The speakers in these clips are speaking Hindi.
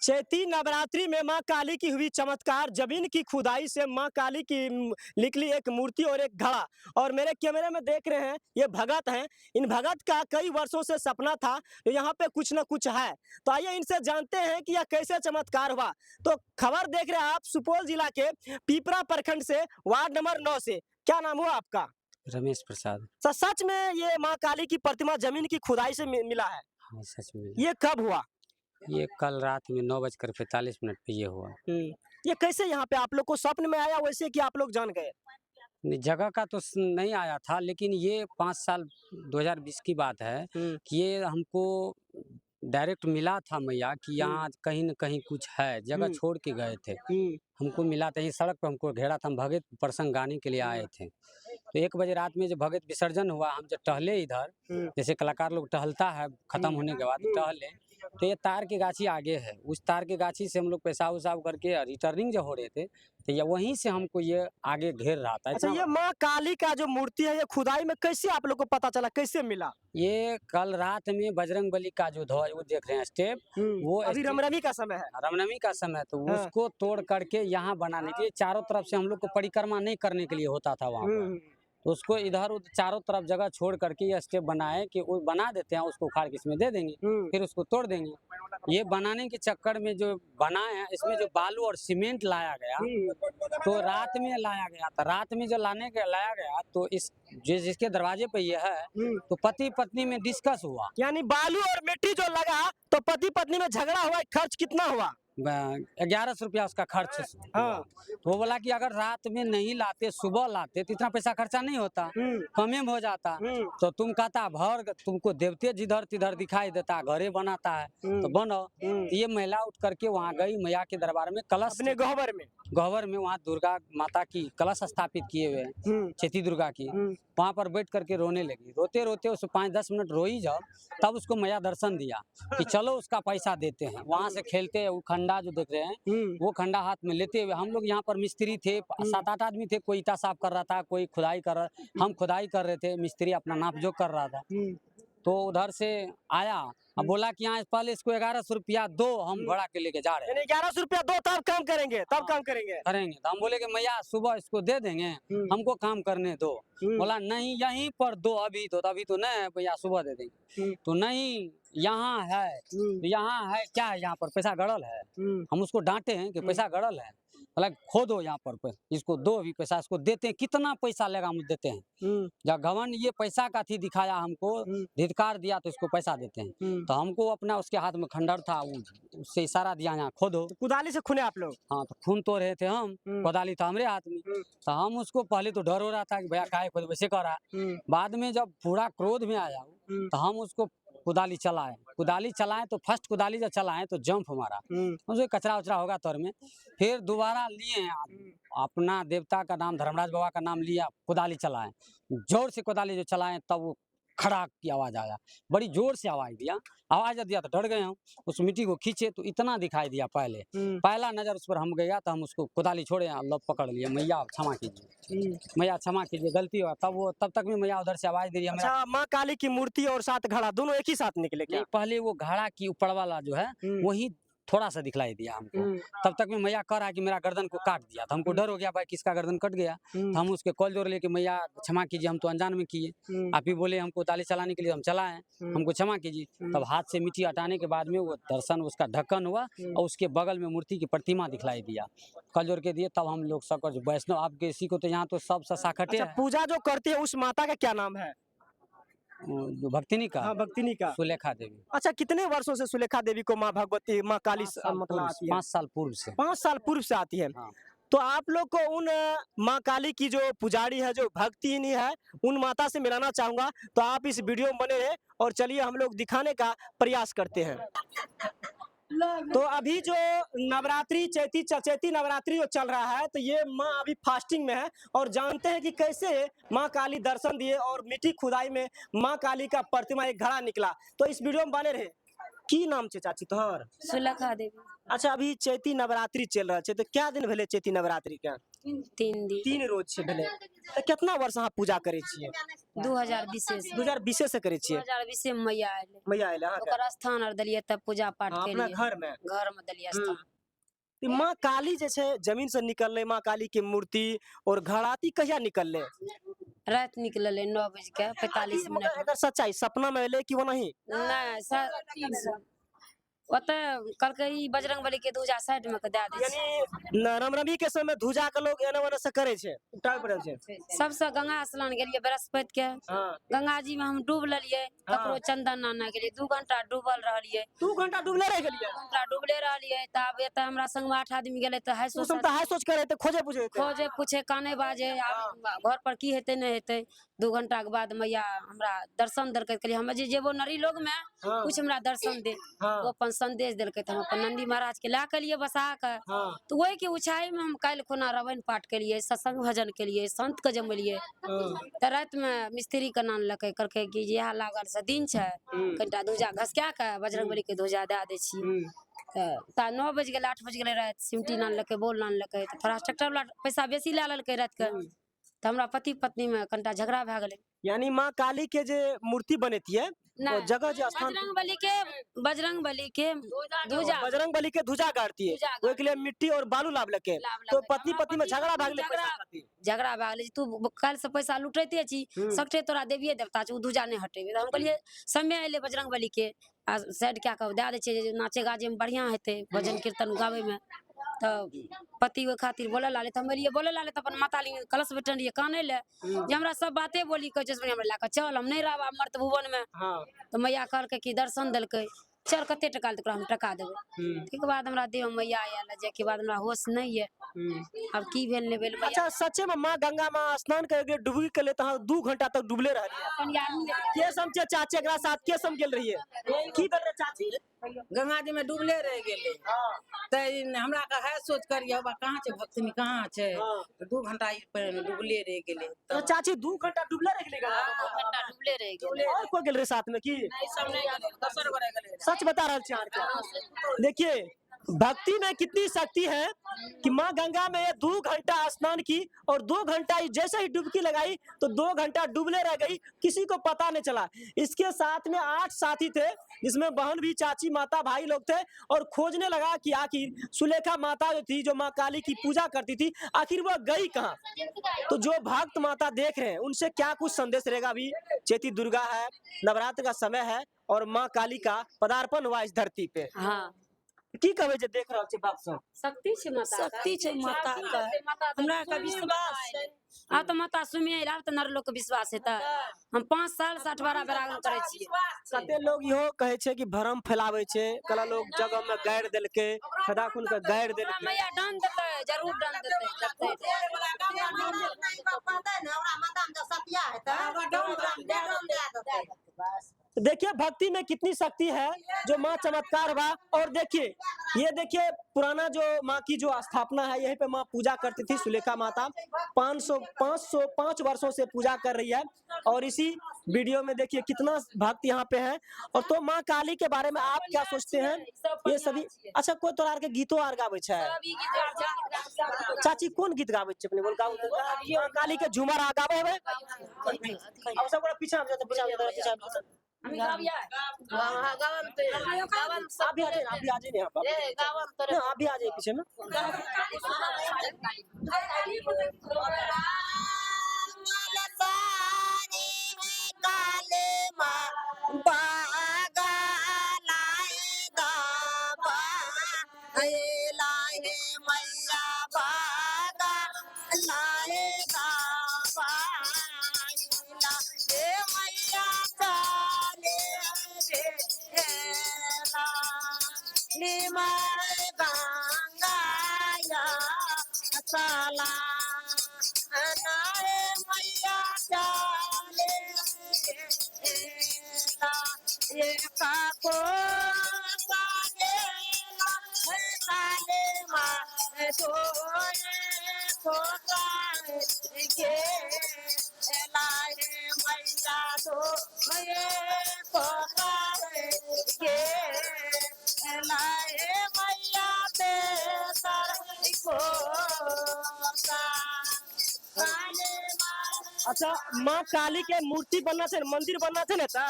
चैती नवरात्रि में मां काली की हुई चमत्कार। जमीन की खुदाई से मां काली की निकली एक मूर्ति और एक घड़ा। और मेरे कैमरे में देख रहे हैं ये भगत हैं। इन भगत का कई वर्षों से सपना था कि यहाँ पे कुछ ना कुछ है। तो आइए इनसे जानते हैं कि यह कैसे चमत्कार हुआ। तो खबर देख रहे हैं आप सुपौल जिला के पीपरा प्रखंड से, वार्ड नंबर 9 से। क्या नाम हुआ आपका? रमेश प्रसाद। सच में ये मां काली की प्रतिमा जमीन की खुदाई से मिला है? हाँ, सच में ये कब हुआ? ये कल रात में 9:45 पे ये हुआ। ये कैसे यहाँ पे आप लोग को स्वप्न में आया, वैसे कि आप लोग जान गए? नहीं, जगह का तो नहीं आया था, लेकिन ये 5 साल 2020 की बात है कि ये हमको डायरेक्ट मिला था मैया कि यहाँ कहीं न कहीं कुछ है, जगह छोड़ के गए थे। हमको मिला था, ये सड़क पे हमको घेरा था, हम भगत प्रसंग गाने के लिए आए थे। तो 1 बजे रात में जब भगत विसर्जन हुआ, हम जब टहले इधर, जैसे कलाकार लोग टहलता है खत्म होने के बाद टहले, तो ये तार की गाछी आगे है। उस तार की गाछी से हम लोग पेशाब-वसाब करके रिटर्निंग जो हो रहे थे, तो ये वहीं से हमको ये आगे घेर रहा था। अच्छा, ये माँ काली का जो मूर्ति है, ये खुदाई में कैसे आप लोग को पता चला, कैसे मिला? ये कल रात में बजरंगबली का जो ध्वज वो देख रहे हैं स्टेप, वो अभी रामनवमी का समय है। रामनवमी का समय, तो उसको तोड़ करके यहाँ बनाने के लिए चारों तरफ से हम लोग को परिक्रमा नहीं करने के लिए होता था वहाँ पर। तो उसको इधर उधर चारों तरफ जगह छोड़ करके ये स्टेप बनाए कि वो बना देते हैं, उसको उखाड़ के इसमें दे देंगे, फिर उसको तोड़ देंगे। ये बनाने के चक्कर में जो बनाए हैं, इसमें जो बालू और सीमेंट लाया गया, तो रात में लाया गया था। रात में जो लाया गया, तो इस जिसके दरवाजे पे ये है, तो पति पत्नी में डिस्कस हुआ। यानी बालू और मिट्टी जो लगा, तो पति पत्नी में झगड़ा हुआ। खर्च कितना हुआ? 1100 रुपया उसका खर्च। हाँ। तो वो बोला कि अगर रात में नहीं लाते, सुबह लाते, तो इतना पैसा खर्चा नहीं होता, कमे में हो जाता। तो तुम कहता भर तुमको देवते जिधर तिधर दिखाई देता, घरे बनाता है तो बनो। तो ये महिला उठ करके वहाँ गई मैया के दरबार में, कलश अपने गह्वर में वहाँ दुर्गा माता की कलश स्थापित किए हुए हैं, चैती दुर्गा की। वहाँ पर बैठ करके रोने लगी। रोते रोते उसको 5-10 मिनट रोई जब, तब उसको मैया दर्शन दिया कि चलो उसका पैसा देते हैं। वहाँ से खेलते वो खंडा जो देख रहे हैं, वो खंडा हाथ में लेते हुए, हम लोग यहाँ पर मिस्त्री थे, 7-8 आदमी थे। कोई ईटा साफ कर रहा था, कोई खुदाई कर रहा, हम खुदाई कर रहे थे, मिस्त्री अपना नाप जोख कर रहा था। तो उधर से आया, अब बोला कि यहाँ पहले इसको 1100 रुपया दो, हम घोड़ा के लेके जा रहे हैं। 1100 रुपया दो, तब काम करेंगे, काम करेंगे। तो हम बोले कि मैया सुबह इसको दे देंगे, हमको काम करने दो। बोला नहीं, यहीं पर दो, अभी तो नहीं है भैया, सुबह दे देंगे। तो नहीं, यहाँ है। तो यहाँ है क्या है? यहाँ पर पैसा गड़ल है। हम उसको डांटे हैं कि पैसा गड़ल है। बोला खोदो यहाँ पर, इसको दो, अभी पैसा इसको देते हैं, कितना पैसा लेगा हम देते हैं। जब घमंड ये पैसा का थी दिखाया हमको, धिक्कार दिया, तो इसको पैसा देते हैं। तो हमको अपना उसके हाथ में खंडर था, उससे इशारा दिया यहाँ खोदो। कुदाली से खूने आप लोग? हाँ, तो खून तो रहे थे हम, कोदाली था हमारे हाथ में। तो हम उसको पहले तो डर हो रहा था कि भैया काहे खोद, वैसे कर रहा। बाद में जब पूरा क्रोध में आया, तो हम उसको कुदाली चलाए तो फर्स्ट कुदाली जब चलाए तो जंप हमारा, उसमें कचरा उचरा होगा तौर में। फिर दोबारा लिए अपना देवता का नाम, धर्मराज बाबा का नाम लिया, कुदाली चलाए, जोर से कुदाली जो चलाए, तब वो खड़ाक की आवाज आया, बड़ी जोर से आवाज दिया तो डर गए हम। उस मिट्टी को खींचे तो इतना दिखाई दिया। पहला नजर उस पर हम गया, तो हम उसको कुदाली छोड़े, अल्लाह पकड़ लिया, मैया क्षमा कीजिए, मैया क्षमा कीजिए, गलती हुआ। तब तक में मैया उधर से आवाज दे रही है। अच्छा, माँ काली की मूर्ति और साथ घड़ा दोनों एक ही साथ निकले क्या? पहले वो घड़ा की ऊपर वाला जो है वही थोड़ा सा दिखलाई दिया हमको। तब तक में मैया कह रहा कि मेरा गर्दन को काट दिया। तो हमको डर हो गया, भाई किसका गर्दन कट गया। तो हम उसके कॉल जोर लेके, मैया क्षमा कीजिए, हम तो अनजान में किए। आप ही बोले हमको ताली चलाने के लिए, हम चलाएं, हमको क्षमा कीजिए। तब हाथ से मिट्टी हटाने के बाद में वो दर्शन, उसका ढक्कन हुआ, और उसके बगल में मूर्ति की प्रतिमा दिखलाई दिया, कल जोर के दिए। तब हम लोग सब वैष्णव, आपके इसी को तो यहाँ तो सब साखटे। पूजा जो करती है उस माता का क्या नाम है? जो भक्तिनी का? हाँ, भक्तिनी का। सुलेखा देवी। अच्छा, कितने वर्षों से सुलेखा देवी को माँ भगवती, माँ काली मतलब आती है? 5 साल पूर्व से। 5 साल पूर्व से आती है। हाँ। तो आप लोग को उन माँ काली की जो पुजारी है, जो भक्तिनी है, उन माता से मिलाना चाहूंगा। तो आप इस वीडियो में बने रहे, और चलिए हम लोग दिखाने का प्रयास करते हैं। तो अभी जो नवरात्रि, चैती नवरात्रि जो चल रहा है, तो ये माँ अभी फास्टिंग में है, और जानते हैं कि कैसे माँ काली दर्शन दिए, और मिट्टी खुदाई में माँ काली का प्रतिमा, एक घड़ा निकला। तो इस वीडियो में बने रहे। की नाम छे चाची तोहर? सुलेखा देवी। अच्छा, अभी चैती नवरात्रि चल रहा है, तो क्या दिन भेले चैती नवरात्रि का? तीन दिन 3 रोज से भेले। तो कितना वर्ष अहाँ पूजा करे छिए? 2020 से 2020 से करे छिए। 2020 में मैया आयल मैया आइले अहाँ के? ओकर स्थान और दलिए तब पूजा पाठ हाँ, के अपना लिए घर में। घर में दलिए स्थान। तो माँ काली जे छे जमीन से निकलले, माँ काली के मूर्ति और घड़ाती कहिया निकलले? रात निकलले 9:45 मगर एकर सच्चाई सपना में अइले कि ओनाही? नहीं ओते कहलकै ई बजरंगबली के ध्वजा साइड में के दे दे छै। यानी रामनवमी के समय ध्वजा के लोग एने ओने से करे छे, उठावे पड़े छे। सबसे गंगा स्नान गेलिए बृहस्पति के, हाँ गंगा जी में हम डूब लेलिए, ककरो चंदन आने गेलिए, 2 घंटा डूबल रहलिए। 2 घंटा डूबले रह गेलिए। 2 घंटा डूबले रहलिए तब एते हमरा संग में 8 आदमी गेले त हाय तू सब तो हाय सोच करे थे, खोजे पूछे थे। खोजे पूछे काने बाजे आब घर पर की हेते नहीं हेते। 2 घंटा के बाद मैया हमरा दर्शन देलकै, कहलिए हम जे जेबो नरी लोग में हाँ। कुछ हमरा दर्शन दे। हाँ। वो अपन संदेश देलकै त हम अपन नंदी महाराज के ला के लिए बसा के। हाँ। तो वही के ऊंचाई में हम काल खुना रावण पाठ के लिए, सत्संग भजन के लिए, संत के जमलिए। त रात में मिस्त्री के नाम लकै, कहलकै कि यह लागल से दिन छै, कनिटा ध्वजा घसका के बजरंगबली के ध्वजा दे दे छी। त 9 बज गेलै 8 बज गेलै रात, सिमटी नानलकै, बोल नानलकै, त थोड़ा ट्रैक्टर वाला पैसा बेसी ले लेलकै रात के। त हमरा पति पत्नी में कनिटा झगड़ा भए गेलै। यानी माँ काली के जे मूर्ति बनेती है वो जगह जे स्थान बजरंगबली के ध्वजा बजरंगबली के ध्वजा गाड़ती है, ध्वजा वो के लिए मिट्टी और बालू लाभ लके। तो पति पत्नी में झगड़ा भाग ले, झगड़ा भए गेलै, तू काल्हि से पैसा लुटैते छी, सकठे तोरा देविए देवता छै, उ ध्वजा नहीं हटेबे। त हम कहलिए समय अइले बजरंगबली के आ साइड कए के दे दै छियै, नाचे गाजे में बढ़िया हेतै, भजन कीर्तन गावे में। तो पति ओहि खातिर बोले लाले, तो हम एलिए बोले लाले, तो अपन माता ली कलश बैठल रहिए काने ले जे हमरा सब बाते बोली कहे छै, हमरा ला के चल, हम नहीं रहब मर्त भुवन में। तो मैया कहलकै कि दर्शन देलकै, चल कते टका ले, हम टका देबै। ठीक बाद हमरा देह में मैया आयल, जे के बाद हमरा होश नहीं है, अब की भेल नहीं भेल। अच्छा सच्चे में माँ गंगा में स्नान करके डुबकी के लिए तो 2 घंटा तक डूबले रहलिए। के समझे चाची एकरा साथ के सम गेल रहिए? की कर रहे चाची? गंगा जी में डूबले रह गेले। त हमरा का है सोच करिए बा कहां छे भक्तनी कहां छे। तो 2 घंटा डूबले रह गेले। तो चाची 2 घंटा डूबले रह गेले? 2 घंटा डूबले रह गेले। और कोई गेल रहे साथ में की? नहीं सब नहीं गेले, दोसर गोरे गेले। सच बता रहा छी। देखिए भक्ति में कितनी शक्ति है कि माँ गंगा में 2 घंटा स्नान की और 2 घंटा जैसे ही डुबकी लगाई तो 2 घंटा डूबले रह गई, किसी को पता नहीं चला। इसके साथ में 8 साथी थे, जिसमें बहन भी, चाची, माता, भाई लोग थे, और खोजने लगा कि आखिर सुलेखा माता जो थी, जो माँ काली की पूजा करती थी, आखिर वह गई कहाँ। तो जो भक्त माता देख रहे हैं उनसे क्या कुछ संदेश रहेगा। अभी चैती दुर्गा है, नवरात्र का समय है और माँ काली का पदार्पण हुआ इस धरती पे। हाँ की कहबे जे देख रहल छी बाप सब? शक्ति छै माता, शक्ति छै माता का, हमरा का विश्वास छै। आ तो माता सुमिए आब तो नर लोग के विश्वास है। हम 5 साल से 18 बेरागन करे छिए। कते लोग इहो कहे छै कि भरम फैलावे छै, कला लोग जगह में गाड़ देलके, खदा खुन के गाड़ देलके। मैया दंड देते, जरूर दंड देते। देखिए भक्ति में कितनी शक्ति है, जो माँ चमत्कार बा। और देखिए ये देखिए पुराना जो माँ की जो स्थापना है, यहीं पे माँ पूजा करती थी सुलेखा माता। 505 वर्षों से पूजा कर रही है। और इसी वीडियो में देखिए कितना भक्त यहाँ पे है। और तो माँ काली के बारे में आप क्या सोचते हैं? ये सभी अच्छा कोई तोरा के गीतो आर गावे छै? चाची कौन गीत गावे छै अपने बोल गाओ? माँ काली के झूमर आ गावे है। अब सब पीछा पीछा अभी गाविया गावन पे गावन अभी आ जाए यहाँ पर। अभी आ जाए पीछे ना। मैया पे सर को सा माँ काली के मूर्ति बनना थे, मंदिर बनना थे ना ता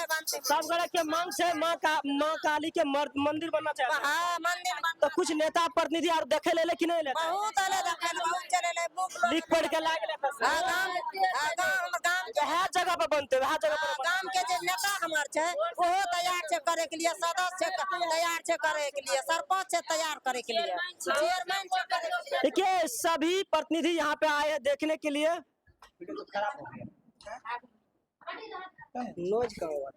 बनते सब गड़ा के मांग छे माँ काली के मंदिर बनना चाहिए। हाँ मंदिर तो कुछ नेता प्रतिनिधि और देखे ले कि नहीं लेते? बहुत अले देखल बहुत चले ले बुक लिख पढ़ के लाग लेते से। गांव के हर जगह पे बनते, हर जगह पे बनते। गांव के जे नेता हमार छे ओहो तैयार छे करे के लिए, सदस्य तैयार छे करे के लिए, सरपंच छे तैयार करे के लिए, चेयरमैन छे करे के लिए। देखिए सभी प्रतिनिधि यहाँ पे आए हैं देखने के लिए। नोज का हुआ